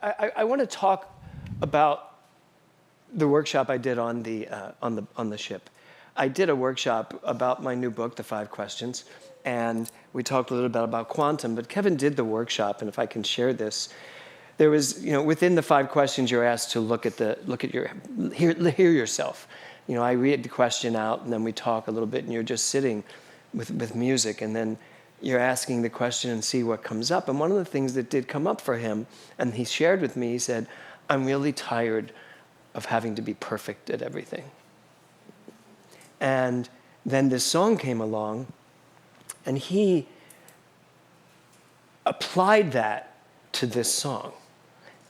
I want to talk about the workshop I did on the ship. I did a workshop about my new book, The 5 Questions, and we talked a little bit about quantum, but Kevin did the workshop, and if I can share this, there was, within the 5 questions, you're asked to hear yourself. I read the question out, and then we talk a little bit, and you're just sitting with music, and then you're asking the question and see what comes up. And one of the things that did come up for him, and he shared with me, he said, I'm really tired of having to be perfect at everything. And then this song came along, and he applied that to this song.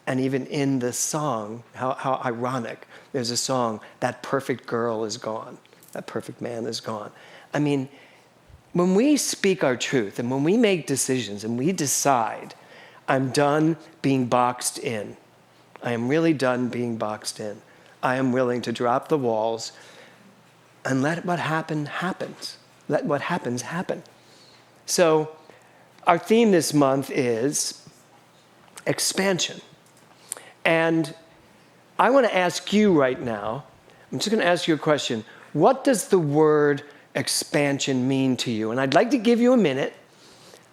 And even in the song, how ironic, there's a song, that perfect girl is gone, that perfect man is gone. I mean, when we speak our truth and when we make decisions and we decide, I'm done being boxed in. I am really done being boxed in. I am willing to drop the walls and let what happens, happens. Let what happens, happen. So our theme this month is expansion. And I want to ask you right now, I'm just going to ask you a question. What does the word expansion mean to you? And I'd like to give you a minute.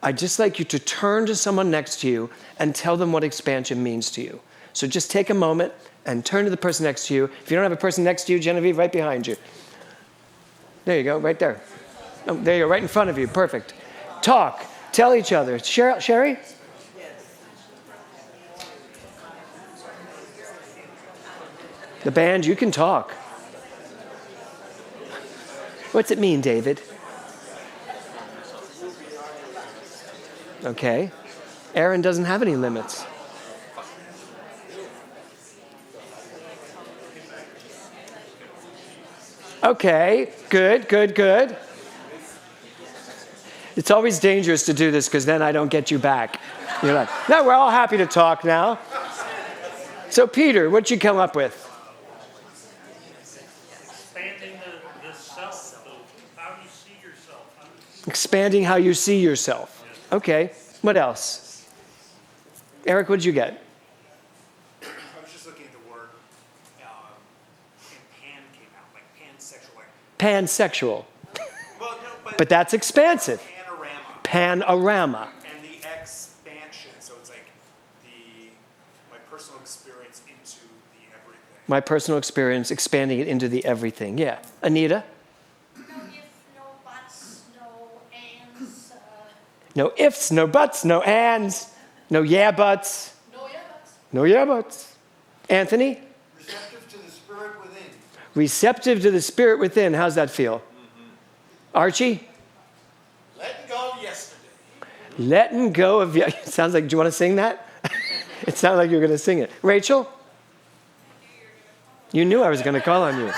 I'd just like you to turn to someone next to you and tell them what expansion means to you. So just take a moment and turn to the person next to you. If you don't have a person next to you, Genevieve, right behind you. There you go, right there. Oh, there you go, right in front of you. Perfect. Talk. Tell each other. Sherry? The band, you can talk. What's it mean, David? Okay. Aaron doesn't have any limits. Okay, good. It's always dangerous to do this because then I don't get you back. You're like, no, we're all happy to talk now. So Peter, what'd you come up with? Expanding how you see yourself. Okay. What else? Eric, what did you get? I was just looking at the word, and pan came out, like pansexual. Pansexual. Well, no, but that's expansive. Panorama. And the expansion, so it's like my personal experience into the everything. My personal experience, expanding it into the everything. Yeah. Anita? No ifs, no buts, no ands, no yeah buts. No yeah buts. Anthony? Receptive to the spirit within. Receptive to the spirit within. How's that feel? Mm-hmm. Archie? Letting go of yesterday. Letting go of... It sounds like... Do you want to sing that? It sounded like you were going to sing it. Rachel? You knew I was going to call on you.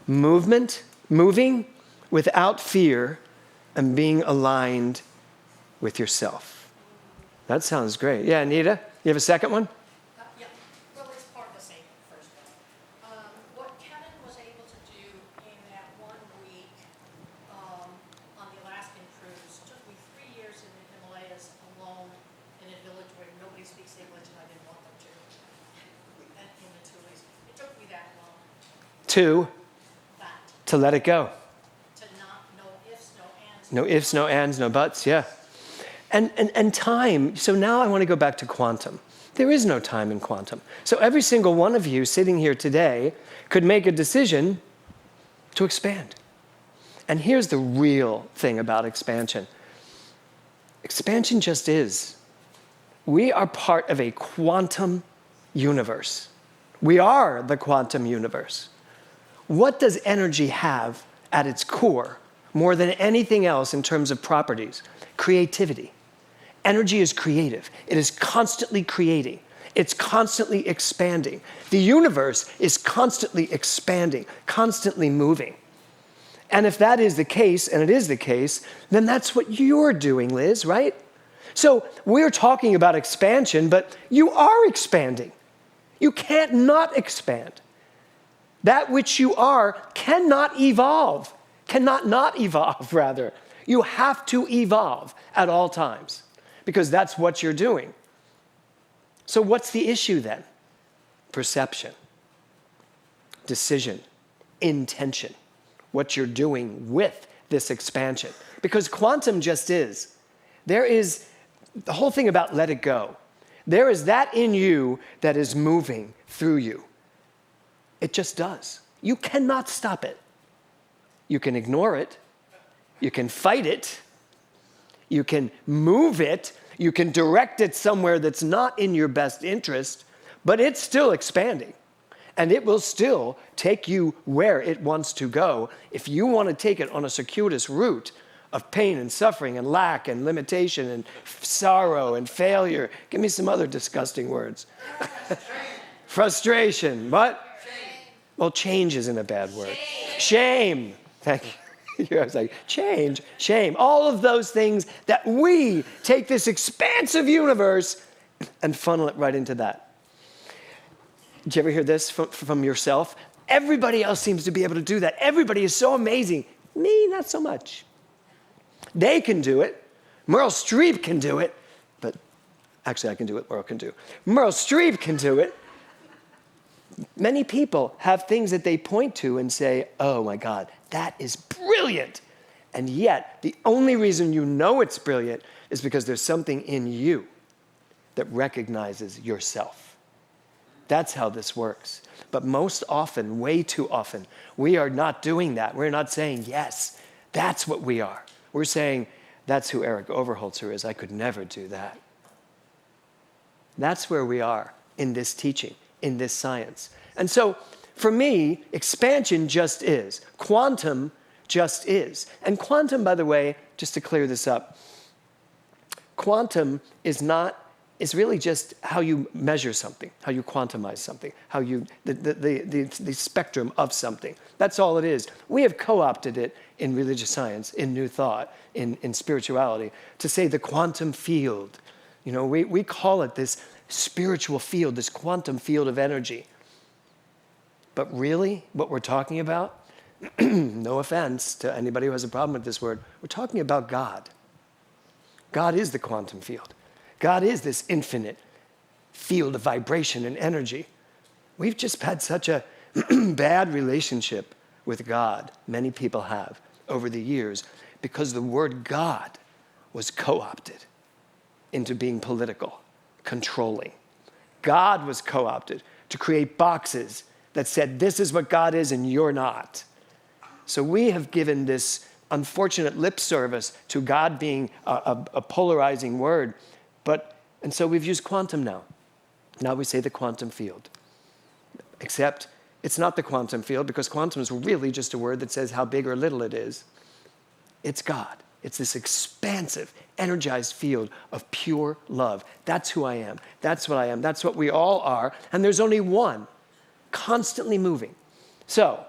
Moving without fear and being aligned with yourself. That sounds great. Yeah, Anita, you have a second one? Yeah, well, it's part of the same first one. What Kevin was able to do in that 1 week on the Alaskan cruise took me 3 years in the Himalayas alone in a village where nobody speaks English and I didn't want them to. And in the 2 weeks, it took me that long. To let it go. To not, no ifs, no ands. No ifs, no ands, no buts, yeah. And time, so now I want to go back to quantum. There is no time in quantum. So every single one of you sitting here today could make a decision to expand. And here's the real thing about expansion. Expansion just is. We are part of a quantum universe. We are the quantum universe. What does energy have at its core more than anything else in terms of properties? Creativity. Energy is creative. It is constantly creating. It's constantly expanding. The universe is constantly expanding, constantly moving. And if that is the case, and it is the case, then that's what you're doing, Liz, right? So we're talking about expansion, but you are expanding. You can't not expand. That which you are cannot not evolve, rather. You have to evolve at all times because that's what you're doing. So what's the issue then? Perception, decision, intention, what you're doing with this expansion. Because quantum just is. There is the whole thing about let it go. There is that in you that is moving through you. It just does. You cannot stop it. You can ignore it. You can fight it. You can move it. You can direct it somewhere that's not in your best interest, but it's still expanding. And it will still take you where it wants to go. If you want to take it on a circuitous route of pain and suffering and lack and limitation and sorrow and failure. Give me some other disgusting words. Frustration. What? Shame. Well, change isn't a bad word. Shame. Thank you. I was like, change, shame. All of those things that we take this expansive universe and funnel it right into that. Did you ever hear this from yourself? Everybody else seems to be able to do that. Everybody is so amazing. Me, not so much. They can do it. Meryl Streep can do it. But actually, I can do what Meryl can do. Meryl Streep can do it. Many people have things that they point to and say, oh my God, that is brilliant. And yet, the only reason you know it's brilliant is because there's something in you that recognizes yourself. That's how this works. But most often, way too often, we are not doing that. We're not saying, yes, that's what we are. We're saying, that's who Eric Overholzer is. I could never do that. That's where we are in this teaching, in this science. And so, for me, expansion just is. Quantum just is. And quantum, by the way, just to clear this up, quantum is really just how you measure something, how you quantize something, how you, the spectrum of something. That's all it is. We have co-opted it in religious science, in New Thought, in spirituality, to say the quantum field. You know, we call it this spiritual field, this quantum field of energy. But really, what we're talking about, no offense to anybody who has a problem with this word, we're talking about God. God is the quantum field. God is this infinite field of vibration and energy. We've just had such a bad relationship with God, many people have, over the years, because the word God was co-opted into being political, controlling. God was co-opted to create boxes that said, this is what God is and you're not. So we have given this unfortunate lip service to God being a polarizing word. And so we've used quantum now. Now we say the quantum field. Except it's not the quantum field because quantum is really just a word that says how big or little it is. It's God. It's this expansive, energized field of pure love. That's who I am. That's what I am. That's what we all are. And there's only one, constantly moving. So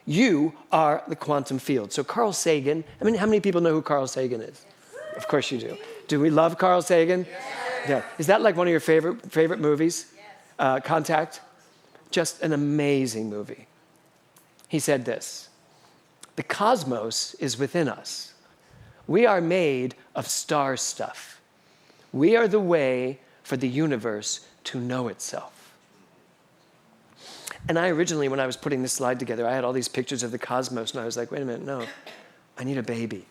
you are the quantum field. So Carl Sagan, I mean, how many people know who Carl Sagan is? Of course you do. Do we love Carl Sagan? Yes. Yeah. Is that like one of your favorite movies? Yes. Contact? Just an amazing movie. He said this, the cosmos is within us. We are made of star stuff. We are the way for the universe to know itself. And I originally, when I was putting this slide together, I had all these pictures of the cosmos, and I was like, wait a minute, no, I need a baby.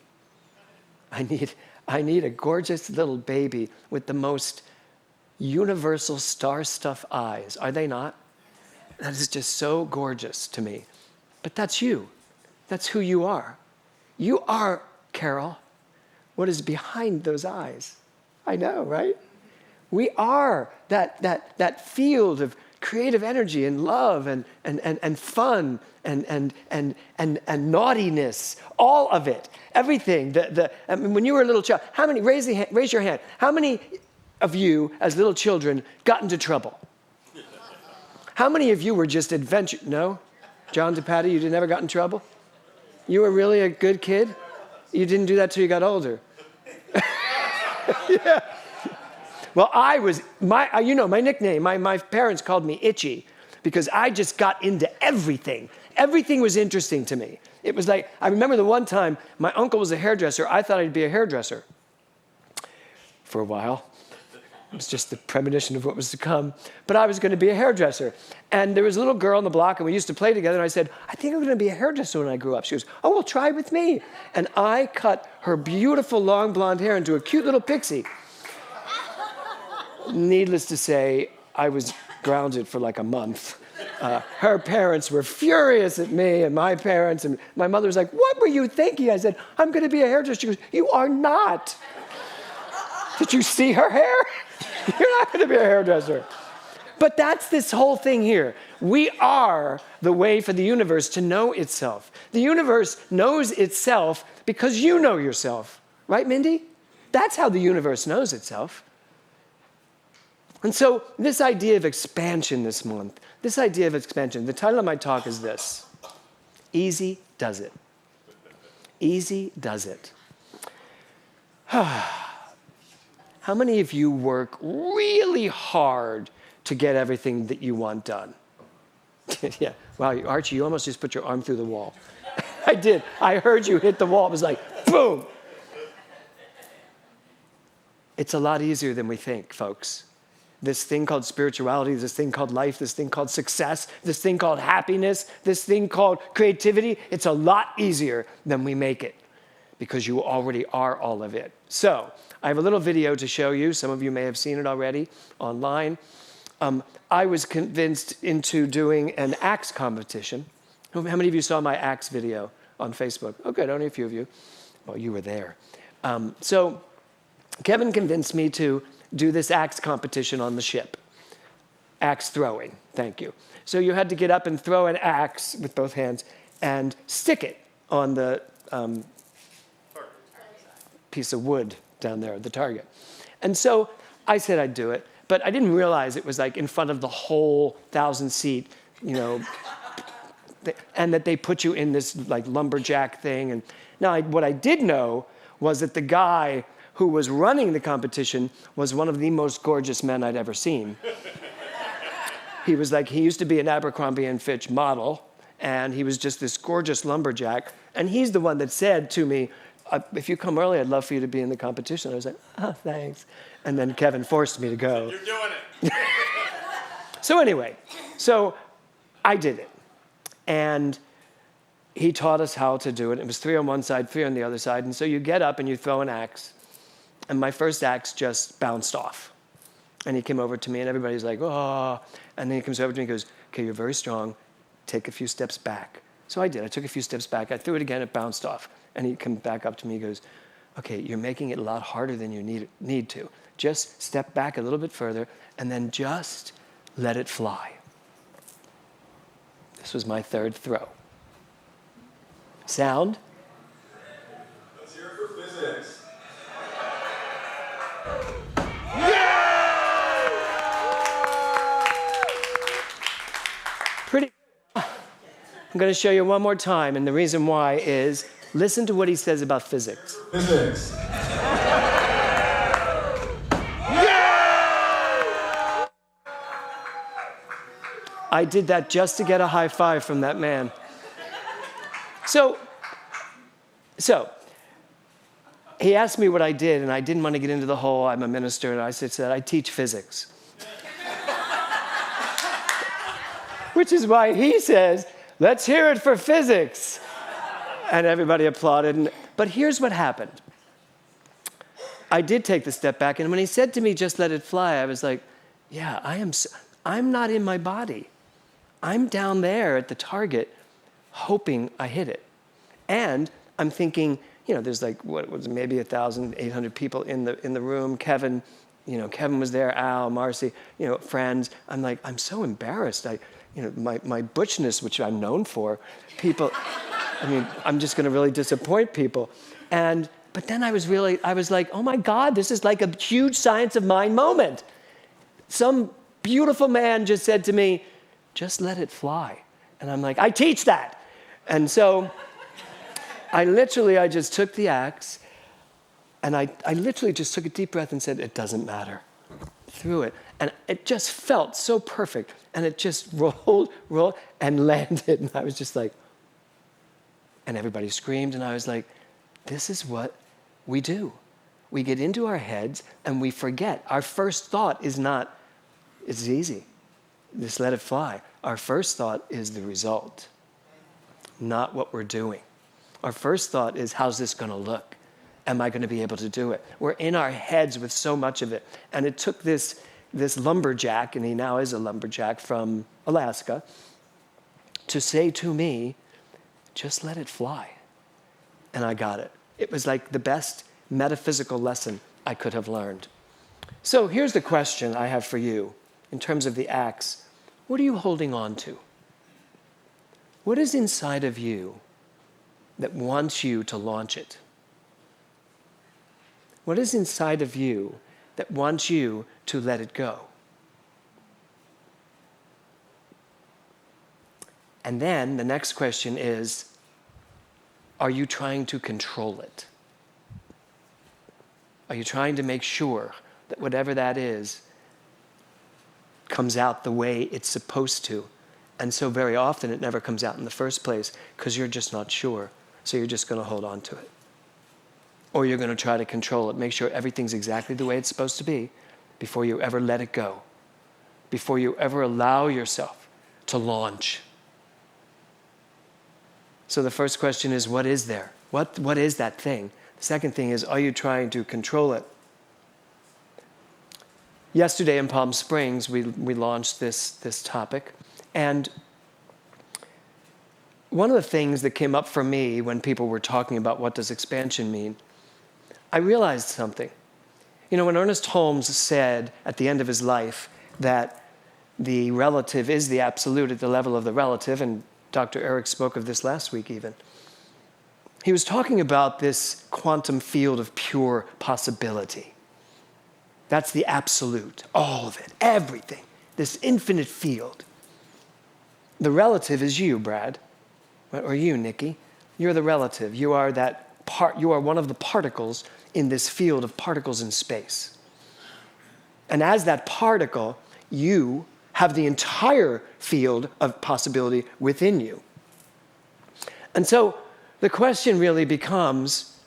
I need a gorgeous little baby with the most universal star stuff eyes. Are they not? That is just so gorgeous to me. But that's you. That's who you are. You are, Carol, what is behind those eyes. I know, right? We are that field of creative energy and love and fun and naughtiness, all of it, everything. I mean, when you were a little child, how many, raise your hand, how many of you as little children got into trouble? How many of you were just adventure? No? John DePatti, you never got in trouble? You were really a good kid? You didn't do that till you got older. Yeah. Well, I was, my nickname, my parents called me Itchy because I just got into everything. everything was interesting to me. It was like, I remember the one time my uncle was a hairdresser. I thought I'd be a hairdresser for a while. It was just the premonition of what was to come. But I was going to be a hairdresser. And there was a little girl on the block, and we used to play together. And I said, I think I'm going to be a hairdresser when I grew up. She goes, oh, well, try with me. And I cut her beautiful long blonde hair into a cute little pixie. Needless to say, I was grounded for like a month. Her parents were furious at me and my parents. And my mother was like, what were you thinking? I said, I'm going to be a hairdresser. She goes, you are not. Did you see her hair? You're not going to be a hairdresser. But that's this whole thing here. We are the way for the universe to know itself. The universe knows itself because you know yourself. Right, Mindy? That's how the universe knows itself. And so this idea of expansion this month, the title of my talk is this: Easy Does It. Easy does it. How many of you work really hard to get everything that you want done? Yeah. Wow, Archie, you almost just put your arm through the wall. I did. I heard you hit the wall. It was like, boom. It's a lot easier than we think, folks. This thing called spirituality, this thing called life, this thing called success, this thing called happiness, this thing called creativity, it's a lot easier than we make it because you already are all of it. So, I have a little video to show you. Some of you may have seen it already online. I was convinced into doing an axe competition. How many of you saw my axe video on Facebook? Oh, good, only a few of you. Well, you were there. So Kevin convinced me to do this axe competition on the ship. Axe throwing, thank you. So you had to get up and throw an axe with both hands and stick it on the piece of wood down there, the target. And so I said I'd do it, but I didn't realize it was like in front of the whole 1,000-seat, and that they put you in this like lumberjack thing. And now what I did know was that the guy who was running the competition was one of the most gorgeous men I'd ever seen. He used to be an Abercrombie and Fitch model, and he was just this gorgeous lumberjack. And he's the one that said to me, if you come early, I'd love for you to be in the competition. I was like, oh, thanks. And then Kevin forced me to go. You're doing it. So anyway, I did it. And he taught us how to do it. It was 3 on one side, 3 on the other side. And so you get up and you throw an axe. And my first axe just bounced off. And he came over to me, and everybody's like, oh. And then he comes over to me and goes, okay, you're very strong. Take a few steps back. So I did. I took a few steps back. I threw it again. It bounced off. And he comes back up to me and goes, okay, you're making it a lot harder than you need to. Just step back a little bit further, and then just let it fly. This was my 3rd throw. Sound? Let's hear it for physics. Pretty. I'm going to show you one more time, and the reason why is listen to what he says about physics. Physics. I did that just to get a high five from that man. So he asked me what I did, and I didn't want to get into the whole, I'm a minister, and I said, I teach physics. Which is why he says, let's hear it for physics. And everybody applauded. But here's what happened. I did take the step back, and when he said to me, just let it fly, I was like, yeah, I'm not in my body. I'm down there at the target hoping I hit it. And I'm thinking, there's like, what was it, maybe 1,800 people in the room. Kevin was there, Al, Marcy, friends. I'm like, I'm so embarrassed. My butchness, which I'm known for, people, I'm just going to really disappoint people. But then I was like, oh my God, this is like a huge science of mind moment. Some beautiful man just said to me, just let it fly. And I'm like, I teach that. And so I just took the axe, and I literally just took a deep breath and said, it doesn't matter. through it. And it just felt so perfect. And it just rolled, and landed. And I was just like, and everybody screamed. And I was like, this is what we do. We get into our heads and we forget. Our first thought is not, it's easy. Just let it fly. Our first thought is the result, not what we're doing. Our first thought is, how's this going to look? Am I going to be able to do it? We're in our heads with so much of it. And it took this lumberjack, and he now is a lumberjack from Alaska, to say to me, just let it fly. And I got it. It was like the best metaphysical lesson I could have learned. So here's the question I have for you in terms of the acts. What are you holding on to? What is inside of you that wants you to launch it? What is inside of you that wants you to let it go? And then the next question is, are you trying to control it? Are you trying to make sure that whatever that is comes out the way it's supposed to? And so very often it never comes out in the first place because you're just not sure. So you're just going to hold on to it. Or you're going to try to control it, make sure everything's exactly the way it's supposed to be before you ever let it go, before you ever allow yourself to launch. So the first question is, what is there? What is that thing? The second thing is, are you trying to control it? Yesterday in Palm Springs, we launched this topic. And one of the things that came up for me when people were talking about what does expansion mean, I realized something. You know, when Ernest Holmes said at the end of his life that the relative is the absolute at the level of the relative, and Dr. Eric spoke of this last week even, he was talking about this quantum field of pure possibility. That's the absolute, all of it, everything, this infinite field. The relative is you, Brad, or you, Nikki. You're the relative. You are that part. You are one of the particles in this field of particles in space. And as that particle, you have the entire field of possibility within you. And so the question really becomes,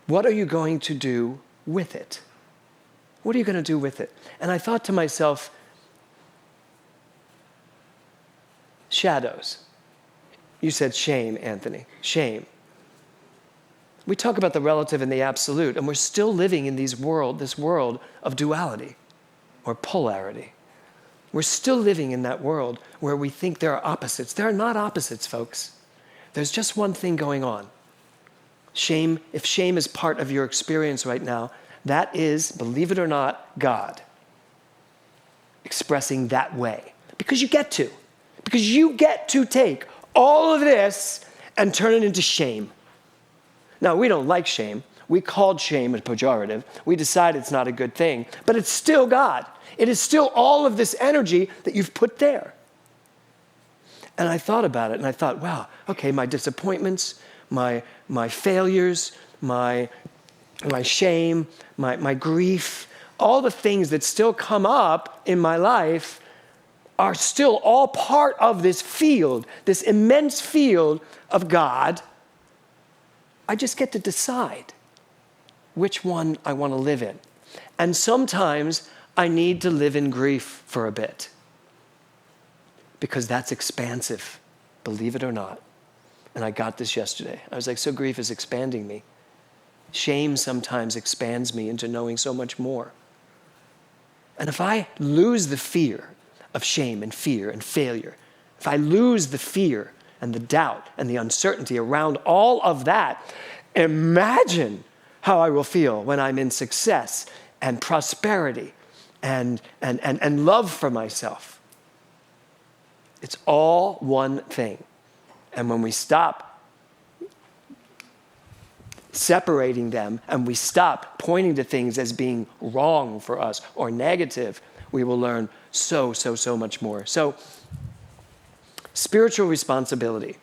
what are you going to do with it? What are you going to do with it? And I thought to myself, shadows. You said shame, Anthony. Shame. We talk about the relative and the absolute, and we're still living in this world of duality or polarity. We're still living in that world where we think there are opposites. There are not opposites, folks. There's just one thing going on. Shame, if shame is part of your experience right now, that is, believe it or not, God expressing that way. Because you get to. Because you get to take all of this and turn it into shame. Now, we don't like shame. We called shame a pejorative. We decide it's not a good thing. But it's still God. It is still all of this energy that you've put there. And I thought about it, and I thought, wow, okay, my disappointments, my failures, my shame, my grief, all the things that still come up in my life are still all part of this field, this immense field of God. I just get to decide which one I want to live in. And sometimes I need to live in grief for a bit because that's expansive, believe it or not. And I got this yesterday. I was like, so grief is expanding me. Shame sometimes expands me into knowing so much more. And if I lose the fear of shame and fear and failure, if I lose the fear and the doubt and the uncertainty around all of that, imagine how I will feel when I'm in success and prosperity and love for myself. It's all one thing. And when we stop separating them and we stop pointing to things as being wrong for us or negative, we will learn so much more. So, spiritual responsibility.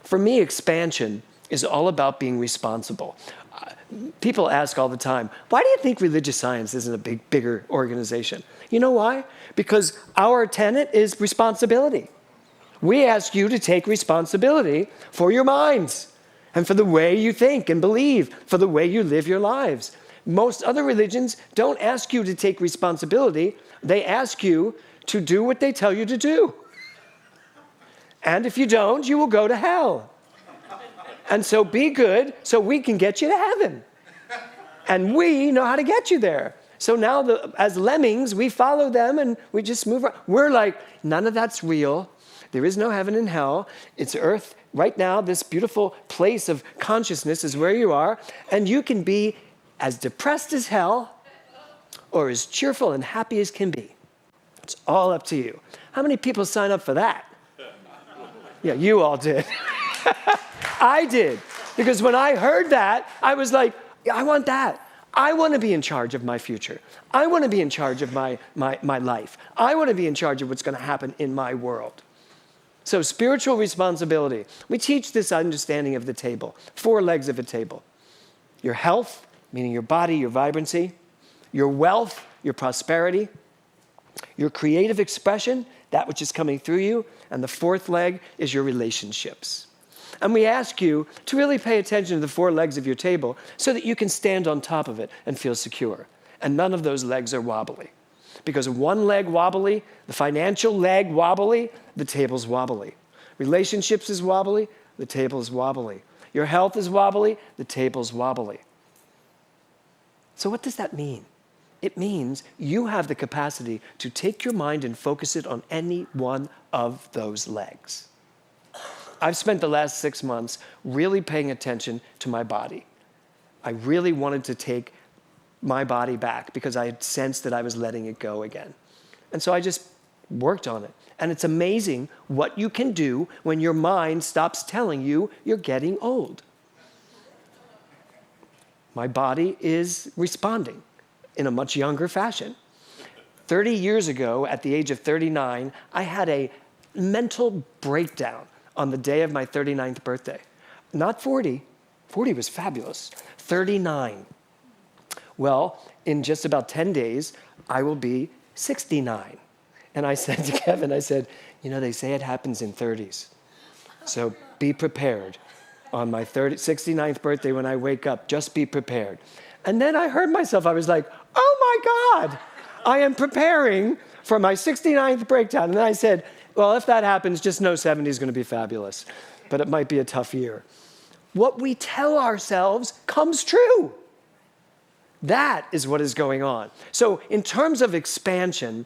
For me, expansion is all about being responsible. People ask all the time, why do you think religious science isn't a bigger organization? You know why? Because our tenet is responsibility. We ask you to take responsibility for your minds and for the way you think and believe, for the way you live your lives. Most other religions don't ask you to take responsibility. They ask you to do what they tell you to do. And if you don't, you will go to hell. And so be good so we can get you to heaven. And we know how to get you there. So now, as lemmings, we follow them and we just move around. We're like, none of that's real. There is no heaven and hell. It's earth. Right now, this beautiful place of consciousness is where you are. And you can be as depressed as hell or as cheerful and happy as can be. It's all up to you. How many people sign up for that? Yeah, you all did. I did. Because when I heard that, I was like, I want that. I want to be in charge of my future. I want to be in charge of my life. I want to be in charge of what's going to happen in my world. So spiritual responsibility. We teach this understanding of the table. 4 legs of a table. Your health, meaning your body, your vibrancy. Your wealth, your prosperity. Your creative expression, that which is coming through you. And the 4th leg is your relationships. And we ask you to really pay attention to the 4 legs of your table so that you can stand on top of it and feel secure. And none of those legs are wobbly. Because one leg wobbly, the financial leg wobbly, the table's wobbly. Relationships is wobbly, the table is wobbly. Your health is wobbly, the table's wobbly. So what does that mean? It means you have the capacity to take your mind and focus it on any one of those legs. I've spent the last 6 months really paying attention to my body. I really wanted to take my body back because I had sensed that I was letting it go again. And so I just worked on it. And it's amazing what you can do when your mind stops telling you you're getting old. My body is responding in a much younger fashion. 30 years ago, at the age of 39, I had a mental breakdown on the day of my 39th birthday. Not 40. 40 was fabulous. 39. Well, in just about 10 days, I will be 69. And I said to Kevin, I said, you know, they say it happens in 30s. So be prepared. On my 69th birthday, when I wake up, just be prepared. And then I heard myself, I was like, oh my God, I am preparing for my 69th breakdown. And then I said, well, if that happens, just know 70 is going to be fabulous. But it might be a tough year. What we tell ourselves comes true. That is what is going on. So in terms of expansion,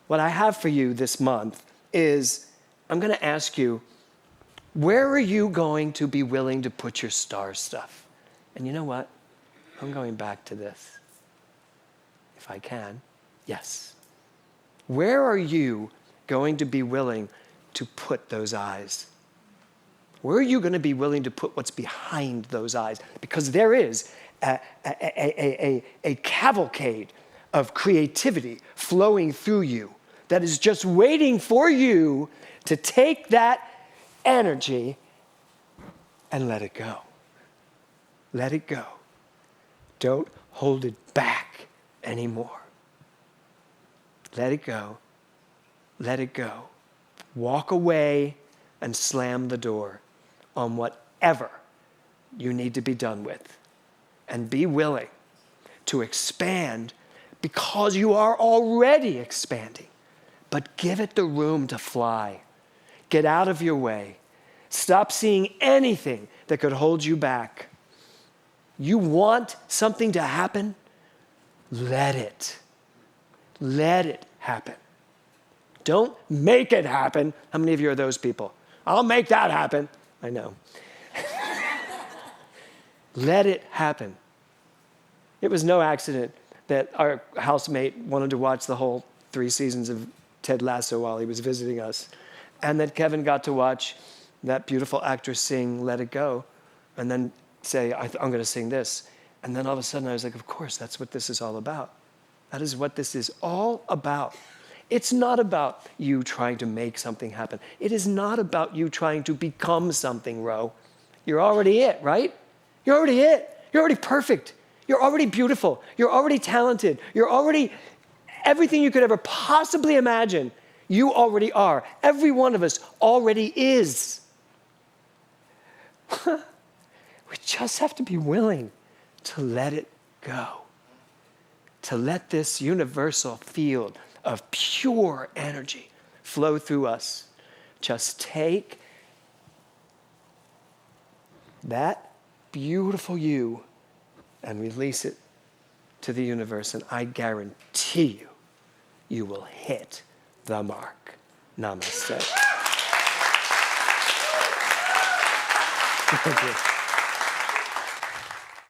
what I have for you this month is I'm going to ask you, where are you going to be willing to put your star stuff? And you know what? I'm going back to this. If I can, yes. Where are you going to be willing to put those eyes? Where are you going to be willing to put what's behind those eyes? Because there is a cavalcade of creativity flowing through you that is just waiting for you to take that energy and let it go. Let it go. Don't hold it back anymore. Let it go. Let it go. Walk away and slam the door on whatever you need to be done with. And be willing to expand because you are already expanding. But give it the room to fly. Get out of your way. Stop seeing anything that could hold you back. You want something to happen? Let it. Let it happen. Don't make it happen. How many of you are those people? I'll make that happen. I know. Let it happen. It was no accident that our housemate wanted to watch the whole 3 seasons of Ted Lasso while he was visiting us. And that Kevin got to watch that beautiful actress sing Let It Go and then say, I'm going to sing this. And then all of a sudden I was like, of course, that's what this is all about. That is what this is all about. It's not about you trying to make something happen. It is not about you trying to become something, Ro. You're already it, right? You're already it. You're already perfect. You're already beautiful. You're already talented. You're already everything you could ever possibly imagine. You already are. Every one of us already is. We just have to be willing to let it go. To let this universal field of pure energy flow through us. Just take that beautiful you and release it to the universe, and I guarantee you, you will hit the mark. Namaste. Thank you.